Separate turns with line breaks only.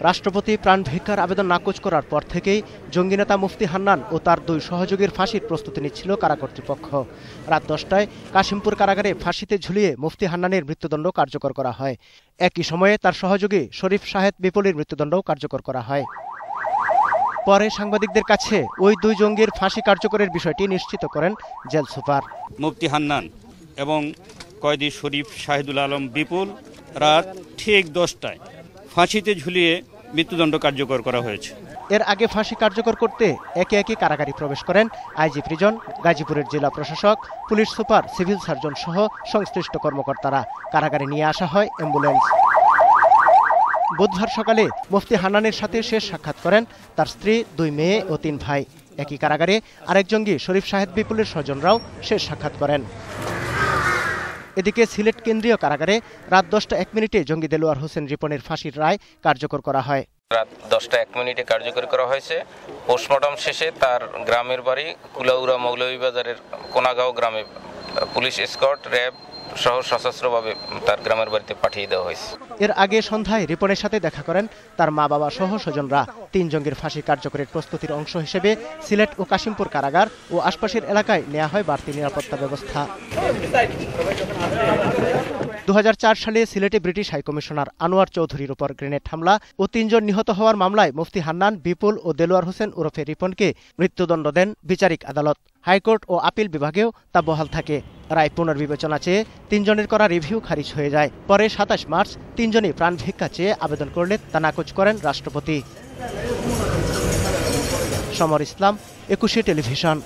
রাষ্ট্রপতি প্রাণ ভিক্ষার আবেদন নাকচ করার পর থেকেই জঙ্গি নেতা মুফতি হান্নান ও তার 2 সহযোগীর ফাঁসির প্রস্তুতি নিচ্ছিল কারা কর্তৃপক্ষ। রাত 10টায় কাশিমপুর কারাগারে ফাঁসিতে ঝুলিয়ে মুফতি হান্নানের মৃত্যুদণ্ড কার্যকর করা হয়। একই সময়ে তার সহযোগী শরীফ শাহেদ বিপুলের মৃত্যুদণ্ডও কার্যকর করা হয়। পরে সাংবাদিকদের কাছে ওই 2 জঙ্গির ফাঁসি কার্যকরের বিষয়টি নিশ্চিত করেন জেল সুপার।
মুফতি হান্নান এবং কয়েদি শরীফ শাহিদুল আলম বিপুল রাত ঠিক 10টায় ফাঁসিতে ঝুলিয়ে মৃত্যুদণ্ড কার্যকর করা হয়েছে।
এর আগে ফাঁসি কার্যকর করতে একে একে কারাগারে প্রবেশ করেন আইজি প্রিজন, গাজীপুরের জেলা প্রশাসক, পুলিশ সুপার, সিভিল সার্জন সহ সংশ্লিষ্ট কর্মকর্তারা। কারাগারে নিয়ে আসা হয় অ্যাম্বুলেন্স। বুধবার সকালে মুফতি হান্নানের সাথে শেষ সাক্ষাৎ করেন তার স্ত্রী, 2 মেয়ে ও 3 ভাই। একই কারাগারে আরেক জঙ্গি শরীফ শাহেদ বিপুলের স্বজনরাও শেষ সাক্ষাৎ করেন। এদিকে সিলেট কেন্দ্রীয় কারাগারে রাত 10টা 1 মিনিটে জঙ্গি দেলোয়ার হোসেন রিপনের ফাঁসির রায় কার্যকর করা হয়।
রাত 10টা 1 মিনিটে কার্যকর করা হয়েছে। পোস্টমর্টম শেষে তার গ্রামের বাড়ি কুলাউড়া মৌলভীবাজারের কোনাগাঁও গ্রামে পুলিশ এসকর্ট, র্যাব সহ সশস্ত্রভাবে তার গ্রামের বাড়িতে পাঠিয়ে দেওয়া হয়েছে।
এর আগে সন্ধ্যায় রিপনের সাথে দেখা করেন তার মা-বাবা সহ স্বজনরা। 3 জঙ্গির ফাঁসি কার্যকরের প্রস্তুতির অংশ হিসেবে সিলেট ও কাশিমপুর কারাগার ও আশপাশের এলাকায় নেওয়া হয় বাড়তি নিরাপত্তা ব্যবস্থা। 2004 সালে সিলেটে ব্রিটিশ হাইকমিশনার আনোয়ার চৌধুরীর উপর গ্রেনেড হামলা ও 3 জন নিহত হওয়ার মামলায় মুফতি হান্নান, বিপুল ও দেলোয়ার হোসেন ওরফে রিপনকে মৃত্যুদণ্ড দেন বিচারিক আদালত। হাইকোর্ট ও আপিল বিভাগেও তা বহাল থাকে। রায় পুনর্বিবেচনা চেয়ে 3 জনের করা রিভিউ খারিজ হয়ে যায়। পরে 27 মার্চ 3 জনই প্রাণ ভিক্ষা চেয়ে আবেদন করলে তা নাকচ করেন রাষ্ট্রপতি। সমর ইসলাম, 21 টেলিভিশন।